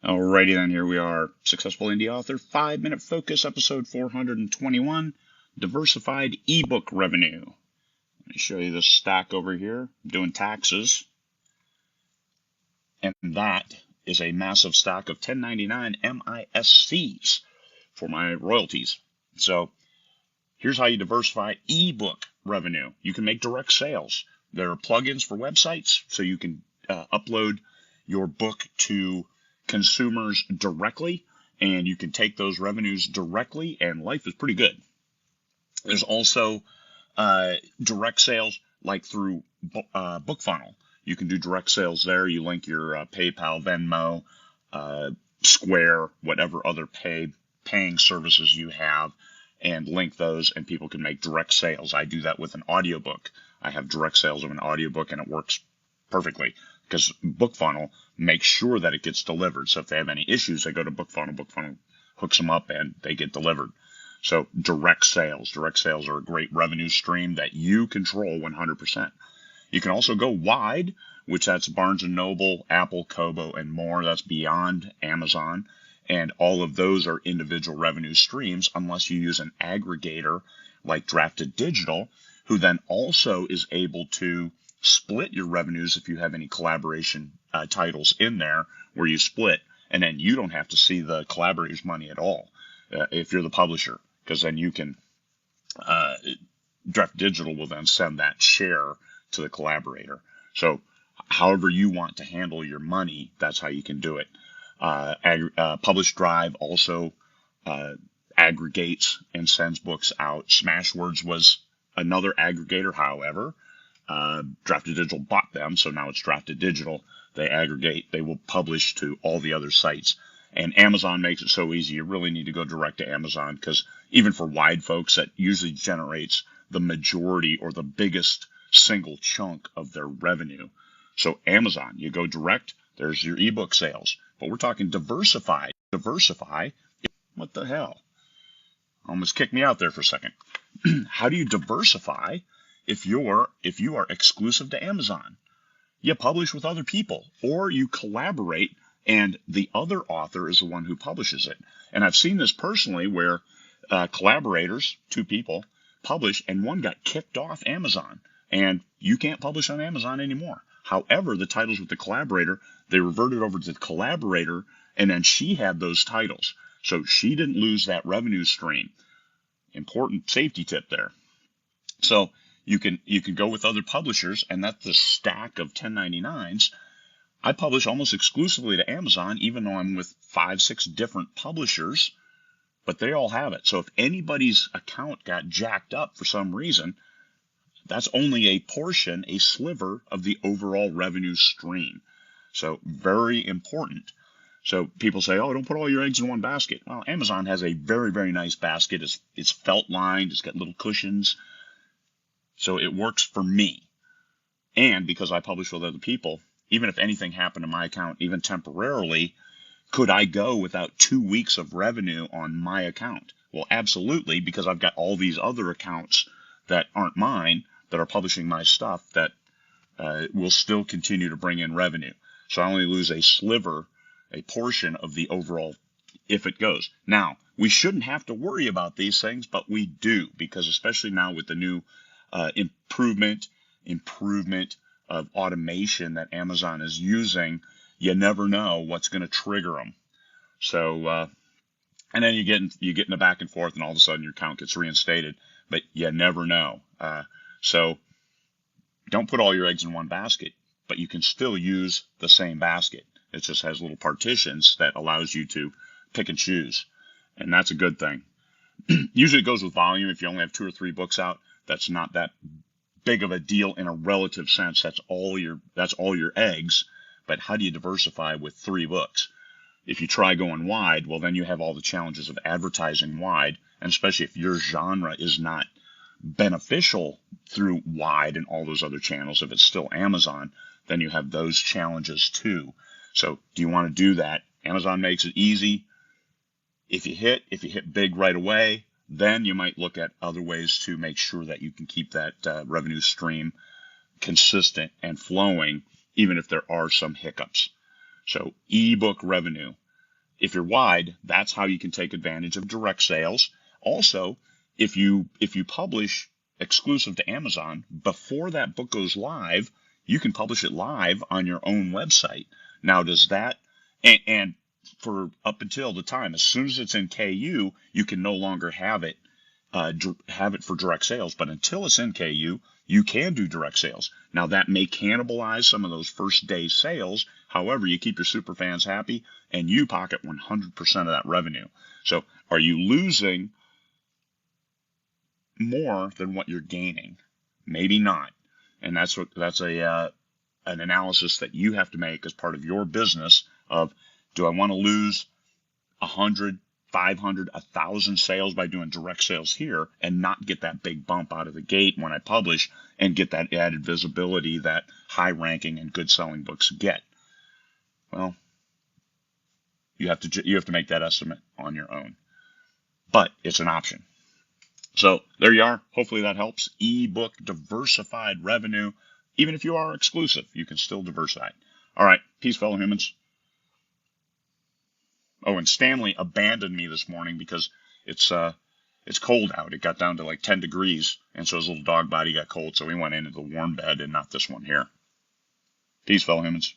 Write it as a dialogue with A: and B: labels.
A: Alrighty then, here we are. Successful Indie Author, 5-Minute Focus, episode 421, Diversified Ebook Revenue. Let me show you this stack over here. I'm doing taxes. And that is a massive stack of 1099 MISCs for my royalties. So here's how you diversify ebook revenue. You can make direct sales. There are plugins for websites, so you can upload your book to consumers directly, and you can take those revenues directly, and life is pretty good. There's also direct sales like through BookFunnel. You can do direct sales there. You link your PayPal, Venmo, Square, whatever other paying services you have, and link those, and people can make direct sales. I do that with an audiobook. I have direct sales of an audiobook, and it works perfectly because BookFunnel makes sure that it gets delivered. So if they have any issues, they go to BookFunnel. BookFunnel hooks them up, and they get delivered. So direct sales are a great revenue stream that you control 100%. You can also go wide, which that's Barnes & Noble, Apple, Kobo, and more. That's beyond Amazon. And all of those are individual revenue streams unless you use an aggregator like Drafted Digital, who then also is able to split your revenues if you have any collaboration titles in there where you split, and then you don't have to see the collaborator's money at all if you're the publisher, because then you can, Draft Digital will then send that share to the collaborator. So however you want to handle your money, that's how you can do it. Publish Drive also aggregates and sends books out. Smashwords was another aggregator, however. Drafted Digital bought them, so now it's Drafted Digital. They aggregate, they will publish to all the other sites. And Amazon makes it so easy, you really need to go direct to Amazon, because even for wide folks, that usually generates the majority or the biggest single chunk of their revenue. So Amazon, you go direct, there's your ebook sales. But we're talking diversify. Diversify, what the hell? Almost kicked me out there for a second. How do you diversify if you are exclusive to Amazon? You publish with other people, or you collaborate and the other author is the one who publishes it. And I've seen this personally where collaborators, two people, publish, and one got kicked off Amazon, and you can't publish on Amazon anymore. However, the titles with the collaborator, they reverted over to the collaborator, and then she had those titles. So she didn't lose that revenue stream. Important safety tip there. So you can go with other publishers, and that's the stack of 1099s. I publish almost exclusively to Amazon, even though I'm with 5-6 different publishers, but they all have it. So if anybody's account got jacked up for some reason, that's only a portion, a sliver of the overall revenue stream. So very important. So people say, oh, don't put all your eggs in one basket. Well, Amazon has a very, very nice basket. It's felt lined. It's got little cushions. So it works for me. And because I publish with other people, even if anything happened to my account, even temporarily, could I go without 2 weeks of revenue on my account? Well, absolutely, because I've got all these other accounts that aren't mine that are publishing my stuff that will still continue to bring in revenue. So I only lose a sliver, a portion of the overall if it goes. Now, we shouldn't have to worry about these things, but we do, because especially now with the new improvement of automation that Amazon is using, you never know what's going to trigger them. So, and then you get in the back and forth, and all of a sudden your account gets reinstated, but you never know. So don't put all your eggs in one basket, but you can still use the same basket. It just has little partitions that allows you to pick and choose, and that's a good thing. Usually it goes with volume. If you only have 2 or 3 books out, that's not that big of a deal in a relative sense. That's all your eggs. But how do you diversify with 3 books? If you try going wide, well, then you have all the challenges of advertising wide, and especially if your genre is not beneficial through wide and all those other channels. If it's still Amazon, then you have those challenges too. So do you want to do that? Amazon makes it easy. If you hit big right away, then you might look at other ways to make sure that you can keep that revenue stream consistent and flowing, even if there are some hiccups. So ebook revenue. if you're wide, that's how you can take advantage of direct sales. Also, if you publish exclusive to Amazon, before that book goes live, you can publish it live on your own website. Now, does that, and for up until the time, as soon as it's in KU, you can no longer have it for direct sales. But until it's in KU, you can do direct sales. Now, that may cannibalize some of those first day sales. However, you keep your super fans happy and you pocket 100% of that revenue. So are you losing more than what you're gaining? Maybe not. And that's an analysis that you have to make as part of your business of, do I want to lose 100, 500, 1,000 sales by doing direct sales here and not get that big bump out of the gate when I publish and get that added visibility that high ranking and good selling books get? Well, you have to make that estimate on your own, but it's an option. So there you are. Hopefully that helps. Ebook diversified revenue. Even if you are exclusive, you can still diversify. All right. Peace, fellow humans. Oh, and Stanley abandoned me this morning because it's cold out. It got down to like 10 degrees, and so his little dog body got cold, so he went into the warm bed and not this one here. Peace, fellow humans.